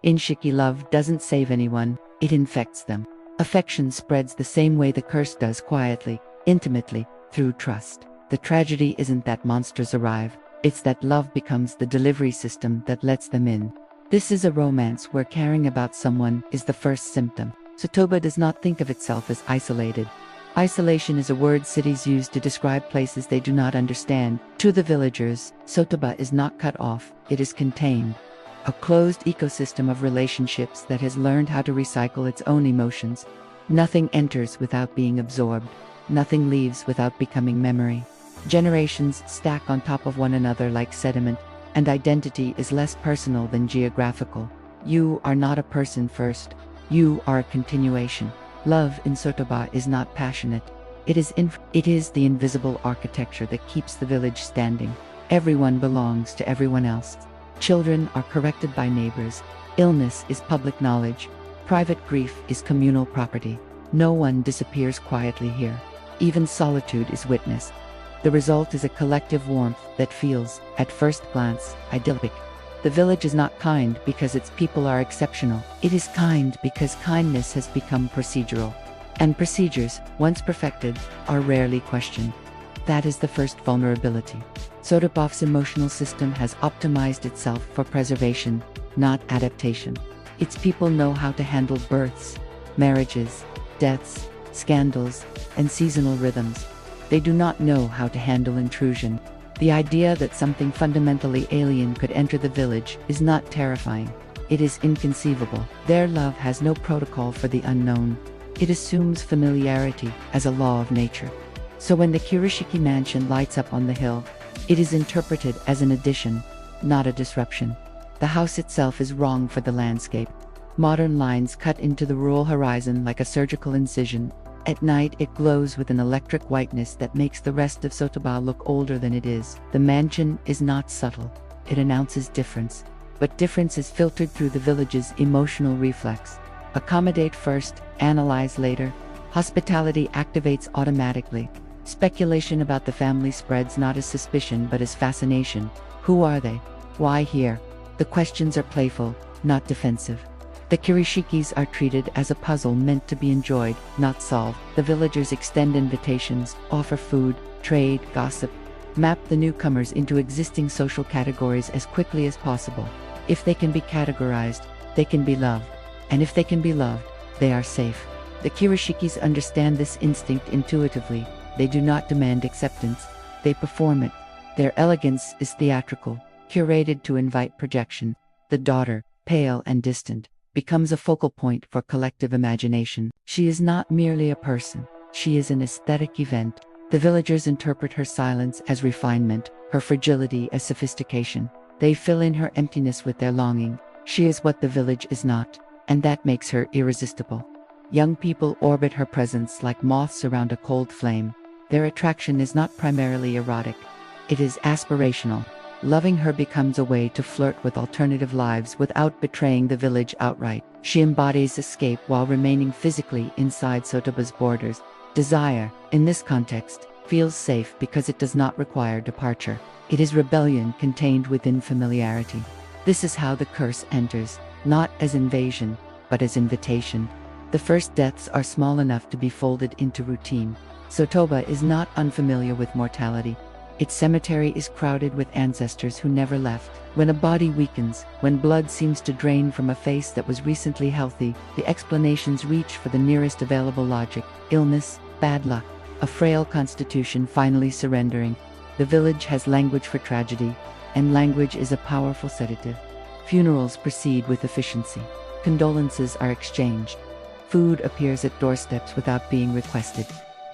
In Shiki, love doesn't save anyone, it infects them. Affection spreads the same way the curse does, quietly, intimately, through trust. The tragedy isn't that monsters arrive, it's that love becomes the delivery system that lets them in. This is a romance where caring about someone is the first symptom. Sotoba does not think of itself as isolated. Isolation is a word cities use to describe places they do not understand. To the villagers, Sotoba is not cut off, it is contained. A closed ecosystem of relationships that has learned how to recycle its own emotions. Nothing enters without being absorbed. Nothing leaves without becoming memory. Generations stack on top of one another like sediment, and identity is less personal than geographical. You are not a person first. You are a continuation. Love in Sotoba is not passionate. It is the invisible architecture that keeps the village standing. Everyone belongs to everyone else. Children are corrected by neighbors. Illness is public knowledge. Private grief is communal property. No one disappears quietly here. Even solitude is witnessed. The result is a collective warmth that feels, at first glance, idyllic. The village is not kind because its people are exceptional. It is kind because kindness has become procedural. And procedures, once perfected, are rarely questioned. That is the first vulnerability. Sotoba's emotional system has optimized itself for preservation, not adaptation. Its people know how to handle births, marriages, deaths, scandals, and seasonal rhythms. They do not know how to handle intrusion. The idea that something fundamentally alien could enter the village is not terrifying. It is inconceivable. Their love has no protocol for the unknown. It assumes familiarity as a law of nature. So when the Kirishiki mansion lights up on the hill, it is interpreted as an addition, not a disruption. The house itself is wrong for the landscape. Modern lines cut into the rural horizon like a surgical incision. At night it glows with an electric whiteness that makes the rest of Sotoba look older than it is. The mansion is not subtle. It announces difference. But difference is filtered through the village's emotional reflex. Accommodate first, analyze later. Hospitality activates automatically. Speculation about the family spreads not as suspicion but as fascination. Who are they? Why here? The questions are playful, not defensive. The Kirishikis are treated as a puzzle meant to be enjoyed, not solved. The villagers extend invitations, offer food, trade, gossip, map the newcomers into existing social categories as quickly as possible. If they can be categorized, they can be loved. And if they can be loved, they are safe. The Kirishikis understand this instinct intuitively. They do not demand acceptance, they perform it. Their elegance is theatrical, curated to invite projection. The daughter, pale and distant, becomes a focal point for collective imagination. She is not merely a person, she is an aesthetic event. The villagers interpret her silence as refinement, her fragility as sophistication. They fill in her emptiness with their longing. She is what the village is not, and that makes her irresistible. Young people orbit her presence like moths around a cold flame. Their attraction is not primarily erotic. It is aspirational. Loving her becomes a way to flirt with alternative lives without betraying the village outright. She embodies escape while remaining physically inside Sotoba's borders. Desire, in this context, feels safe because it does not require departure. It is rebellion contained within familiarity. This is how the curse enters, not as invasion, but as invitation. The first deaths are small enough to be folded into routine. Sotoba is not unfamiliar with mortality. Its cemetery is crowded with ancestors who never left. When a body weakens, when blood seems to drain from a face that was recently healthy, the explanations reach for the nearest available logic. Illness, bad luck, a frail constitution finally surrendering. The village has language for tragedy, and language is a powerful sedative. Funerals proceed with efficiency. Condolences are exchanged. Food appears at doorsteps without being requested.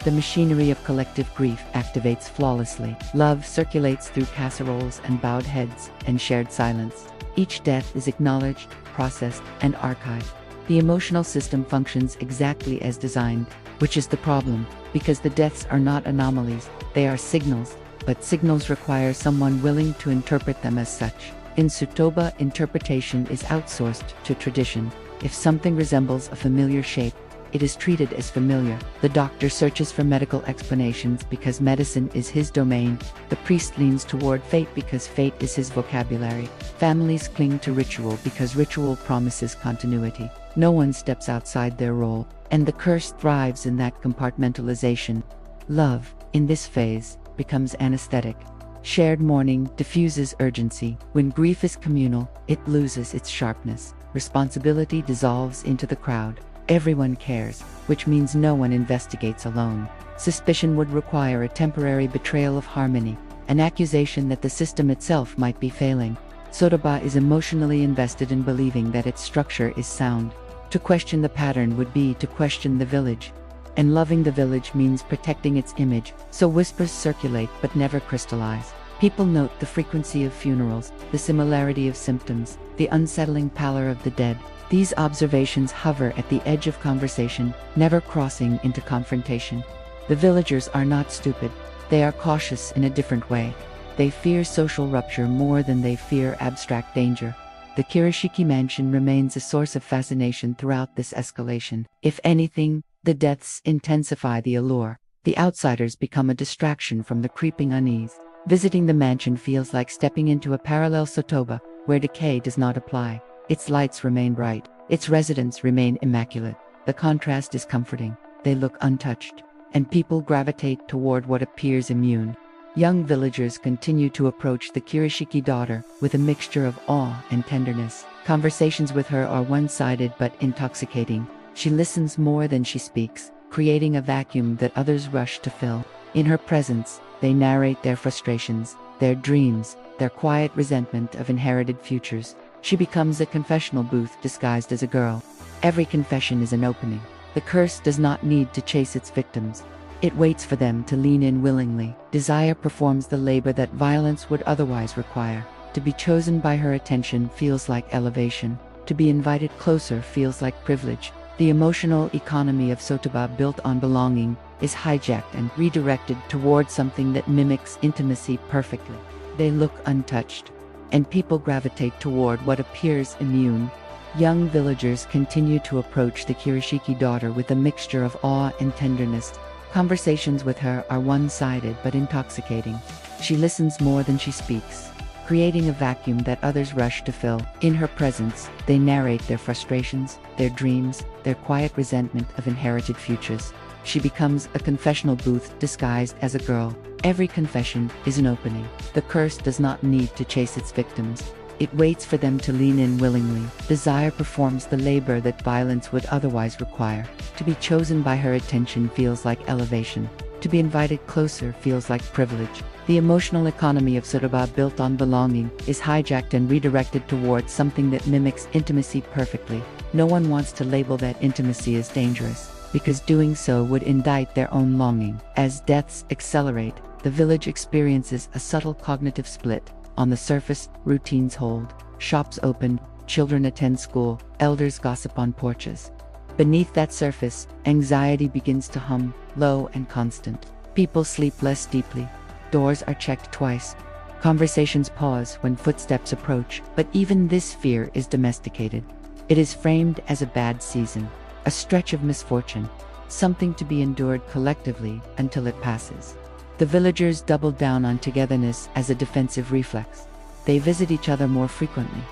The machinery of collective grief activates flawlessly. Love circulates through casseroles and bowed heads and shared silence. Each death is acknowledged, processed, and archived. The emotional system functions exactly as designed, which is the problem, because the deaths are not anomalies, they are signals, but signals require someone willing to interpret them as such. In Sotoba, interpretation is outsourced to tradition. If something resembles a familiar shape, it is treated as familiar. The doctor searches for medical explanations because medicine is his domain. The priest leans toward fate because fate is his vocabulary. Families cling to ritual because ritual promises continuity. No one steps outside their role, and the curse thrives in that compartmentalization. Love, in this phase, becomes anesthetic. Shared mourning diffuses urgency. When grief is communal, it loses its sharpness. Responsibility dissolves into the crowd. Everyone cares, which means no one investigates alone. Suspicion would require a temporary betrayal of harmony, an accusation that the system itself might be failing. Sotoba is emotionally invested in believing that its structure is sound. To question the pattern would be to question the village. And loving the village means protecting its image, so whispers circulate but never crystallize. People note the frequency of funerals, the similarity of symptoms, the unsettling pallor of the dead. These observations hover at the edge of conversation, never crossing into confrontation. The villagers are not stupid. They are cautious in a different way. They fear social rupture more than they fear abstract danger. The Kirishiki mansion remains a source of fascination throughout this escalation. If anything, the deaths intensify the allure. The outsiders become a distraction from the creeping unease. Visiting the mansion feels like stepping into a parallel sotoba, where decay does not apply. Its lights remain bright. Its residents remain immaculate. The contrast is comforting. They look untouched. And people gravitate toward what appears immune. Young villagers continue to approach the Kirishiki daughter with a mixture of awe and tenderness. Conversations with her are one-sided but intoxicating. She listens more than she speaks, creating a vacuum that others rush to fill. In her presence, they narrate their frustrations, their dreams, their quiet resentment of inherited futures. She becomes a confessional booth disguised as a girl. Every confession is an opening. The curse does not need to chase its victims. It waits for them to lean in willingly. Desire performs the labor that violence would otherwise require. To be chosen by her attention feels like elevation. To be invited closer feels like privilege. The emotional economy of Sotoba, built on belonging, is hijacked and redirected toward something that mimics intimacy perfectly. They look untouched, and people gravitate toward what appears immune. Young villagers continue to approach the Kirishiki daughter with a mixture of awe and tenderness. Conversations with her are one-sided but intoxicating. She listens more than she speaks, creating a vacuum that others rush to fill. In her presence, they narrate their frustrations, their dreams, their quiet resentment of inherited futures. She becomes a confessional booth disguised as a girl. Every confession is an opening. The curse does not need to chase its victims. It waits for them to lean in willingly. Desire performs the labor that violence would otherwise require. To be chosen by her attention feels like elevation. To be invited closer feels like privilege. The emotional economy of Sotoba, built on belonging, is hijacked and redirected towards something that mimics intimacy perfectly. No one wants to label that intimacy as dangerous, because doing so would indict their own longing. As deaths accelerate, the village experiences a subtle cognitive split. On the surface, routines hold. Shops open, children attend school, elders gossip on porches. Beneath that surface, anxiety begins to hum, low and constant. People sleep less deeply. Doors are checked twice. Conversations pause when footsteps approach, but even this fear is domesticated. It is framed as a bad season, a stretch of misfortune, something to be endured collectively until it passes. The villagers double down on togetherness as a defensive reflex. They visit each other more frequently.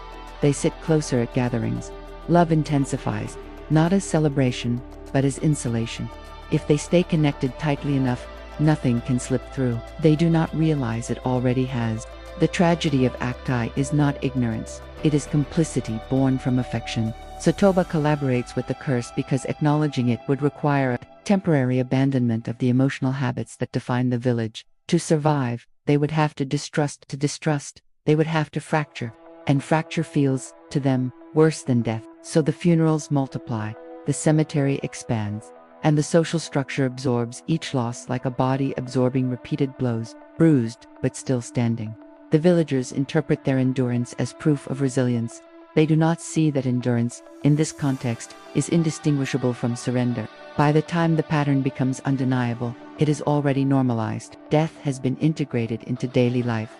They sit closer at gatherings. Love intensifies, not as celebration, but as insulation. If they stay connected tightly enough, nothing can slip through. They do not realize it already has. The tragedy of Acti is not ignorance. It is complicity born from affection. Sotoba collaborates with the curse because acknowledging it would require a temporary abandonment of the emotional habits that define the village. To survive, they would have to distrust. To distrust, they would have to fracture. And fracture feels, to them, worse than death. So the funerals multiply, the cemetery expands, and the social structure absorbs each loss like a body absorbing repeated blows, bruised but still standing. The villagers interpret their endurance as proof of resilience. They do not see that endurance, in this context, is indistinguishable from surrender. By the time the pattern becomes undeniable, it is already normalized. Death has been integrated into daily life.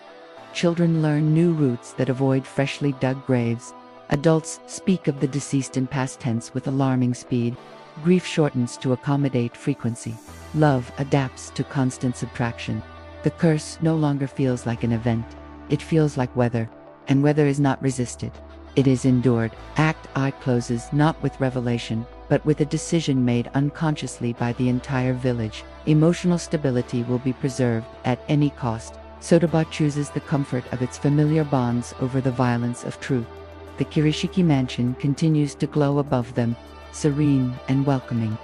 Children learn new routes that avoid freshly dug graves. Adults speak of the deceased in past tense with alarming speed. Grief shortens to accommodate frequency. Love adapts to constant subtraction. The curse no longer feels like an event. It feels like weather, and weather is not resisted. It is endured. Act I closes not with revelation, but with a decision made unconsciously by the entire village. Emotional stability will be preserved at any cost. Sotoba chooses the comfort of its familiar bonds over the violence of truth. The Kirishiki mansion continues to glow above them, serene and welcoming.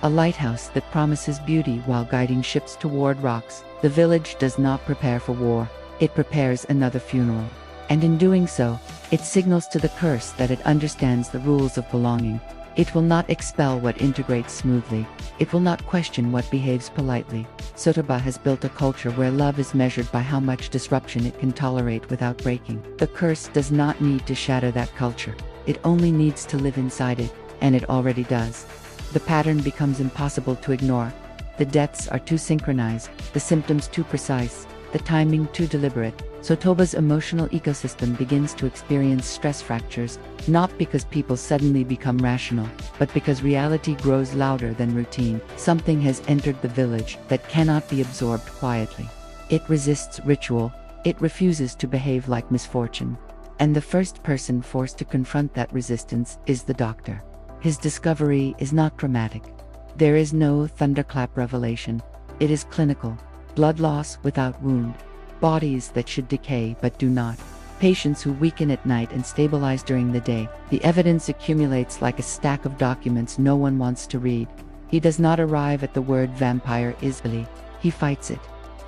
A lighthouse that promises beauty while guiding ships toward rocks. The village does not prepare for war. It prepares another funeral. And in doing so, it signals to the curse that it understands the rules of belonging. It will not expel what integrates smoothly. It will not question what behaves politely. Sotoba has built a culture where love is measured by how much disruption it can tolerate without breaking. The curse does not need to shatter that culture. It only needs to live inside it, and it already does. The pattern becomes impossible to ignore. The deaths are too synchronized, the symptoms too precise, the timing too deliberate. Sotoba's emotional ecosystem begins to experience stress fractures, not because people suddenly become rational, but because reality grows louder than routine. Something has entered the village that cannot be absorbed quietly. It resists ritual. It refuses to behave like misfortune. And the first person forced to confront that resistance is the doctor. His discovery is not dramatic. There is no thunderclap revelation. It is clinical. Blood loss without wound. Bodies that should decay but do not. Patients who weaken at night and stabilize during the day. The evidence accumulates like a stack of documents no one wants to read. He does not arrive at the word vampire easily. He fights it.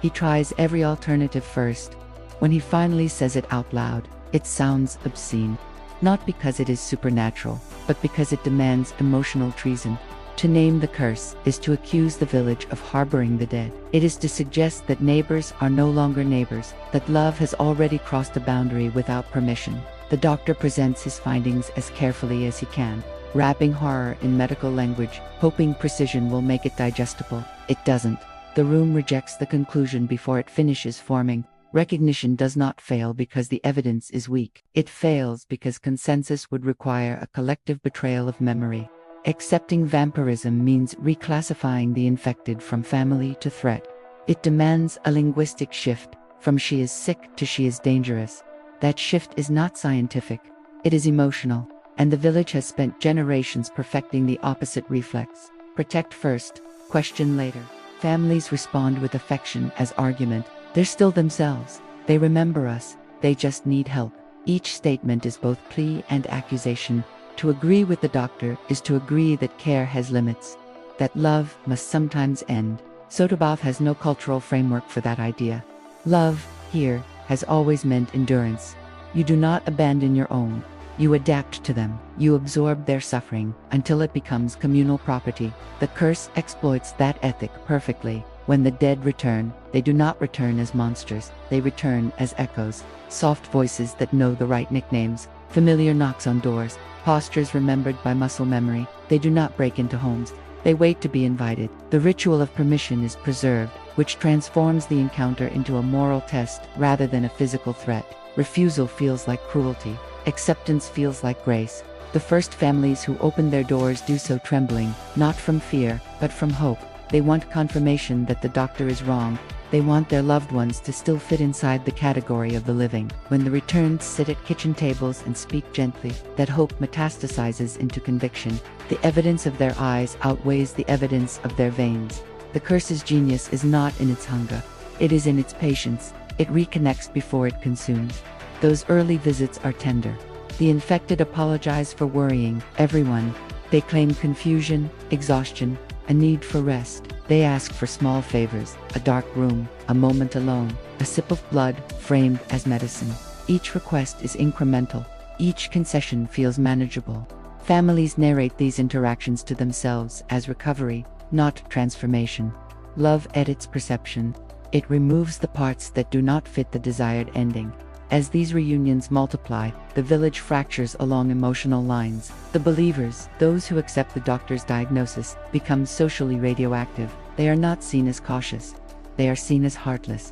He tries every alternative first. When he finally says it out loud, it sounds obscene. Not because it is supernatural, but because it demands emotional treason. To name the curse is to accuse the village of harboring the dead. It is to suggest that neighbors are no longer neighbors, that love has already crossed a boundary without permission. The doctor presents his findings as carefully as he can, wrapping horror in medical language, hoping precision will make it digestible. It doesn't. The room rejects the conclusion before it finishes forming. Recognition does not fail because the evidence is weak. It fails because consensus would require a collective betrayal of memory. Accepting vampirism means reclassifying the infected from family to threat. It demands a linguistic shift, from she is sick to she is dangerous. That shift is not scientific, it is emotional, and the village has spent generations perfecting the opposite reflex. Protect first, question later. Families respond with affection as argument. They're still themselves. They remember us. They just need help. Each statement is both plea and accusation. To agree with the doctor is to agree that care has limits, that love must sometimes end. Sotoba has no cultural framework for that idea. Love, here, has always meant endurance. You do not abandon your own. You adapt to them. You absorb their suffering until it becomes communal property. The curse exploits that ethic perfectly. When the dead return, they do not return as monsters. They return as echoes, soft voices that know the right nicknames, familiar knocks on doors, postures remembered by muscle memory. They do not break into homes. They wait to be invited. The ritual of permission is preserved, which transforms the encounter into a moral test rather than a physical threat. Refusal feels like cruelty. Acceptance feels like grace. The first families who open their doors do so trembling, not from fear, but from hope. They want confirmation that the doctor is wrong. They want their loved ones to still fit inside the category of the living. When the returned sit at kitchen tables and speak gently, that hope metastasizes into conviction. The evidence of their eyes outweighs the evidence of their veins. The curse's genius is not in its hunger. It is in its patience. It reconnects before it consumes. Those early visits are tender. The infected apologize for worrying everyone. They claim confusion, exhaustion, a need for rest. They ask for small favors, a dark room, a moment alone, a sip of blood framed as medicine. Each request is incremental. Each concession feels manageable. Families narrate these interactions to themselves as recovery, not transformation. Love edits perception. It removes the parts that do not fit the desired ending. As these reunions multiply, the village fractures along emotional lines. The believers, those who accept the doctor's diagnosis, become socially radioactive. They are not seen as cautious. They are seen as heartless.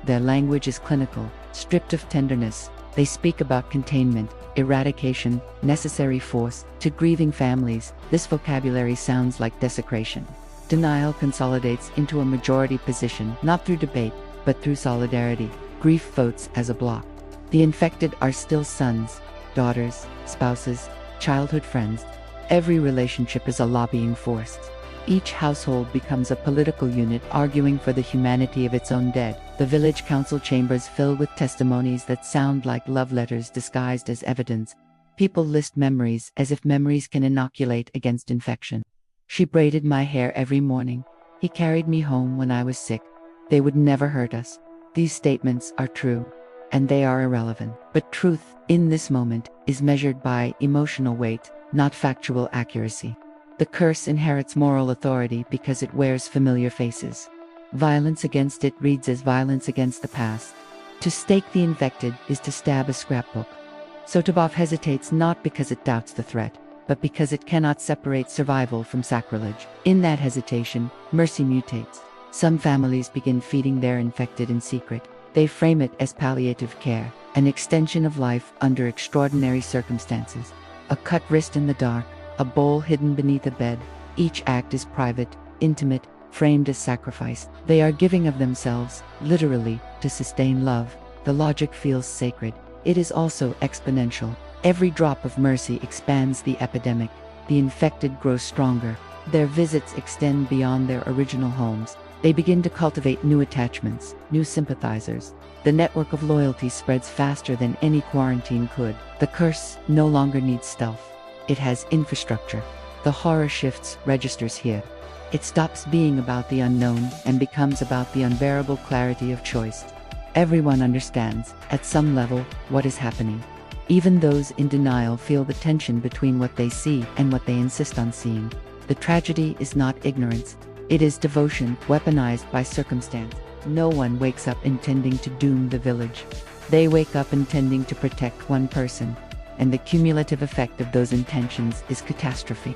Their language is clinical, stripped of tenderness. They speak about containment, eradication, necessary force. To grieving families, this vocabulary sounds like desecration. Denial consolidates into a majority position, not through debate, but through solidarity. Grief votes as a bloc. The infected are still sons, daughters, spouses, childhood friends. Every relationship is a lobbying force. Each household becomes a political unit arguing for the humanity of its own dead. The village council chambers fill with testimonies that sound like love letters disguised as evidence. People list memories as if memories can inoculate against infection. She braided my hair every morning. He carried me home when I was sick. They would never hurt us. These statements are true, and they are irrelevant. But truth, in this moment, is measured by emotional weight, not factual accuracy. The curse inherits moral authority because it wears familiar faces. Violence against it reads as violence against the past. To stake the infected is to stab a scrapbook. Sotoboff hesitates not because it doubts the threat, but because it cannot separate survival from sacrilege. In that hesitation, mercy mutates. Some families begin feeding their infected in secret. They frame it as palliative care, an extension of life under extraordinary circumstances. A cut wrist in the dark, a bowl hidden beneath a bed. Each act is private, intimate, framed as sacrifice. They are giving of themselves, literally, to sustain love. The logic feels sacred. It is also exponential. Every drop of mercy expands the epidemic. The infected grow stronger. Their visits extend beyond their original homes. They begin to cultivate new attachments, new sympathizers. The network of loyalty spreads faster than any quarantine could. The curse no longer needs stealth. It has infrastructure. The horror shifts registers here. It stops being about the unknown and becomes about the unbearable clarity of choice. Everyone understands, at some level, what is happening. Even those in denial feel the tension between what they see and what they insist on seeing. The tragedy is not ignorance. It is devotion, weaponized by circumstance. No one wakes up intending to doom the village. They wake up intending to protect one person. And the cumulative effect of those intentions is catastrophe.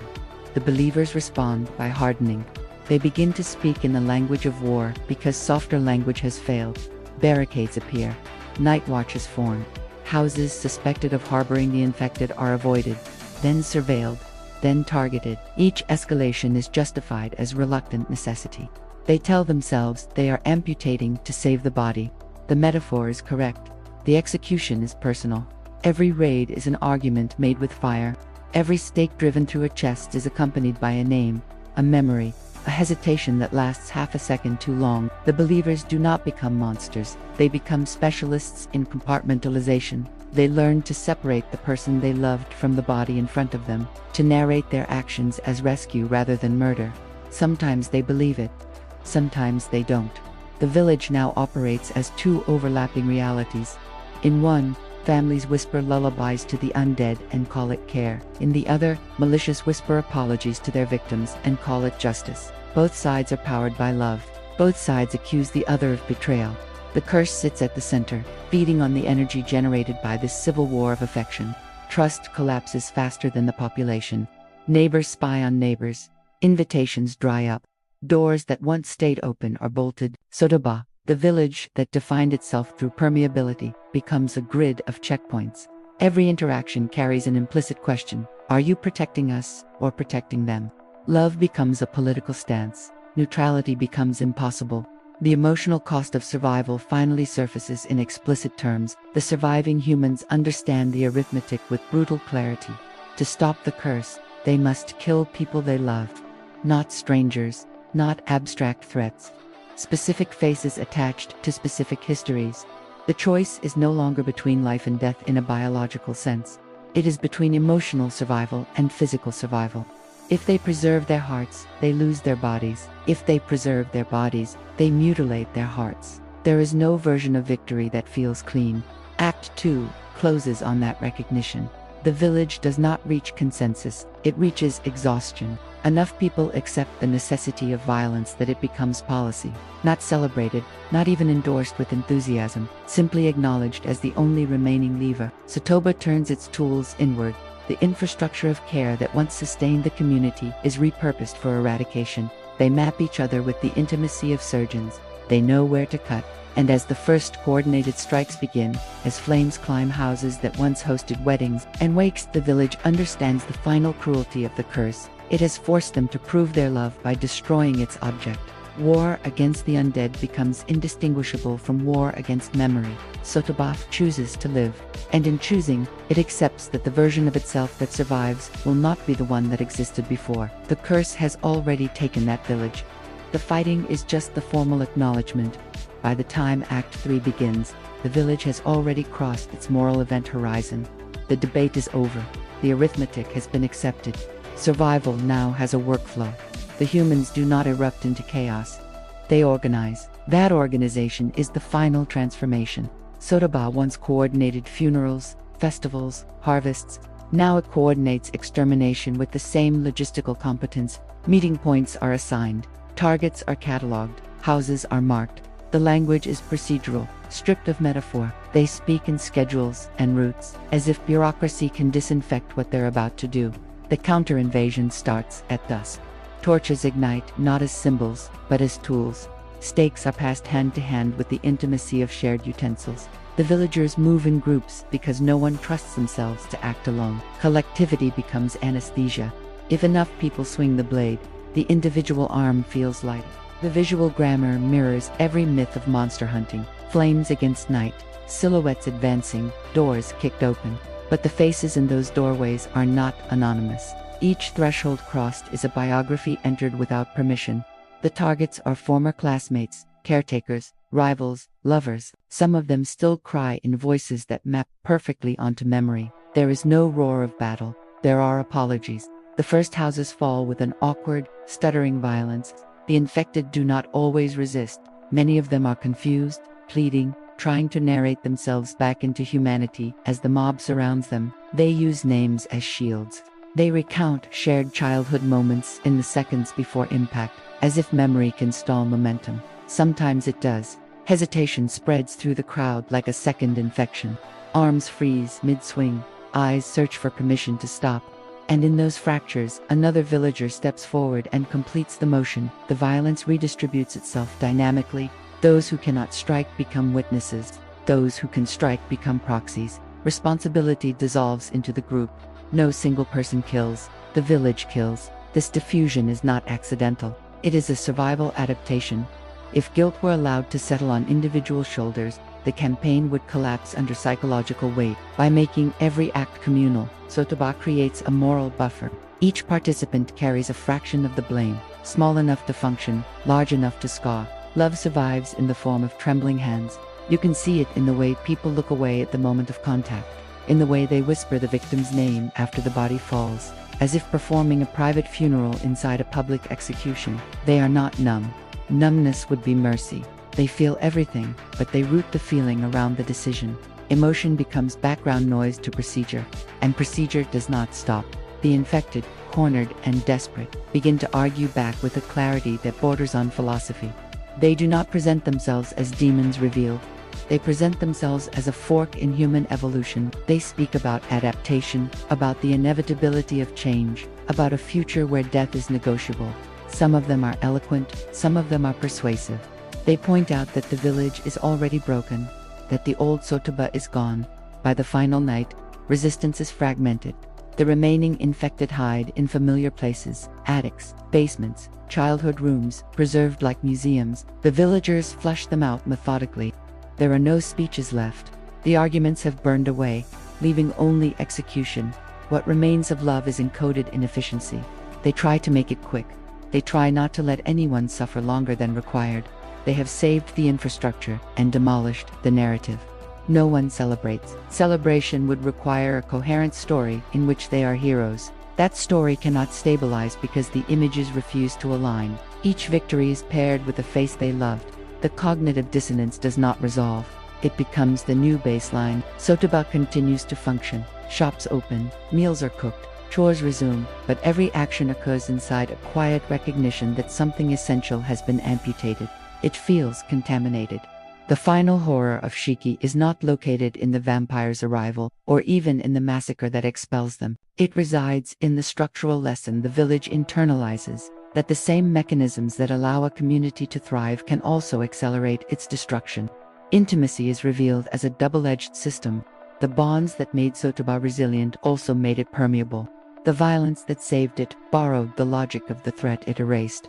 The believers respond by hardening. They begin to speak in the language of war because softer language has failed. Barricades appear. Night watches form. Houses suspected of harboring the infected are avoided, then surveilled, then targeted. Each escalation is justified as reluctant necessity. They tell themselves they are amputating to save the body. The metaphor is correct. The execution is personal. Every raid is an argument made with fire. Every stake driven through a chest is accompanied by a name, a memory, a hesitation that lasts half a second too long. The believers do not become monsters. They become specialists in compartmentalization. They learn to separate the person they loved from the body in front of them, to narrate their actions as rescue rather than murder. Sometimes they believe it. Sometimes they don't. The village now operates as two overlapping realities. In one, families whisper lullabies to the undead and call it care. In the other, malicious whisper apologies to their victims and call it justice. Both sides are powered by love. Both sides accuse the other of betrayal. The curse sits at the center, feeding on the energy generated by this civil war of affection. Trust collapses faster than the population. Neighbors spy on neighbors. Invitations dry up. Doors that once stayed open are bolted. Sotoba, the village that defined itself through permeability, becomes a grid of checkpoints. Every interaction carries an implicit question: are you protecting us or protecting them? Love becomes a political stance. Neutrality becomes impossible. The emotional cost of survival finally surfaces in explicit terms. The surviving humans understand the arithmetic with brutal clarity. To stop the curse, they must kill people they love. Not strangers, not abstract threats. Specific faces attached to specific histories. The choice is no longer between life and death in a biological sense. It is between emotional survival and physical survival. If they preserve their hearts, they lose their bodies. If they preserve their bodies, they mutilate their hearts. There is no version of victory that feels clean. Act 2 closes on that recognition. The village does not reach consensus, it reaches exhaustion. Enough people accept the necessity of violence that it becomes policy, not celebrated, not even endorsed with enthusiasm, simply acknowledged as the only remaining lever. Sotoba turns its tools inward. The infrastructure of care that once sustained the community is repurposed for eradication. They map each other with the intimacy of surgeons. They know where to cut, And as the first coordinated strikes begin, as flames climb houses that once hosted weddings and wakes, the village understands the final cruelty of the curse. It has forced them to prove their love by destroying its object. War against the undead becomes indistinguishable from war against memory. Sotoba chooses to live, and in choosing, it accepts that the version of itself that survives will not be the one that existed before. The curse has already taken that village. The fighting is just the formal acknowledgement. By the time Act 3 begins, the village has already crossed its moral event horizon. The debate is over. The arithmetic has been accepted. Survival now has a workflow. The humans do not erupt into chaos. They organize. That organization is the final transformation. Sotoba once coordinated funerals, festivals, harvests. Now it coordinates extermination with the same logistical competence. Meeting points are assigned. Targets are cataloged. Houses are marked. The language is procedural, stripped of metaphor. They speak in schedules and routes, as if bureaucracy can disinfect what they're about to do. The counter-invasion starts at dusk. Torches ignite not as symbols, but as tools. Stakes are passed hand to hand with the intimacy of shared utensils. The villagers move in groups because no one trusts themselves to act alone. Collectivity becomes anesthesia. If enough people swing the blade, the individual arm feels lighter. The visual grammar mirrors every myth of monster hunting. Flames against night, silhouettes advancing, doors kicked open. But the faces in those doorways are not anonymous. Each threshold crossed is a biography entered without permission. The targets are former classmates, caretakers, rivals, lovers. Some of them still cry in voices that map perfectly onto memory. There is no roar of battle. There are apologies. The first houses fall with an awkward, stuttering violence. The infected do not always resist. Many of them are confused, pleading, trying to narrate themselves back into humanity as the mob surrounds them. They use names as shields. They recount shared childhood moments in the seconds before impact, as if memory can stall momentum. Sometimes it does. Hesitation spreads through the crowd like a second infection. Arms freeze mid-swing, eyes search for permission to stop. And in those fractures, another villager steps forward and completes the motion. The violence redistributes itself dynamically. Those who cannot strike become witnesses. Those who can strike become proxies. Responsibility dissolves into the group. No single person kills. The village kills. This diffusion is not accidental. It is a survival adaptation. If guilt were allowed to settle on individual shoulders, the campaign would collapse under psychological weight. By making every act communal, Sotoba creates a moral buffer. Each participant carries a fraction of the blame, small enough to function, large enough to scar. Love survives in the form of trembling hands. You can see it in the way people look away at the moment of contact, in the way they whisper the victim's name after the body falls, as if performing a private funeral inside a public execution. They are not numb. Numbness would be mercy. They feel everything, but they root the feeling around the decision. Emotion becomes background noise to procedure, and procedure does not stop. The infected, cornered and desperate, begin to argue back with a clarity that borders on philosophy. They do not present themselves as demons revealed. They present themselves as a fork in human evolution. They speak about adaptation, about the inevitability of change, about a future where death is negotiable. Some of them are eloquent, some of them are persuasive. They point out that the village is already broken, that the old Sotoba is gone. By the final night, resistance is fragmented. The remaining infected hide in familiar places, attics, basements, childhood rooms, preserved like museums. The villagers flush them out methodically. There are no speeches left. The arguments have burned away, leaving only execution. What remains of love is encoded in efficiency. They try to make it quick. They try not to let anyone suffer longer than required. They have saved the infrastructure and demolished the narrative. No one celebrates. Celebration would require a coherent story in which they are heroes. That story cannot stabilize because the images refuse to align. Each victory is paired with a face they loved. The cognitive dissonance does not resolve. It becomes the new baseline. Sotoba continues to function. Shops open, meals are cooked, chores resume, but every action occurs inside a quiet recognition that something essential has been amputated. It feels contaminated. The final horror of Shiki is not located in the vampire's arrival, or even in the massacre that expels them. It resides in the structural lesson the village internalizes, that the same mechanisms that allow a community to thrive can also accelerate its destruction. Intimacy is revealed as a double-edged system. The bonds that made Sotoba resilient also made it permeable. The violence that saved it borrowed the logic of the threat it erased.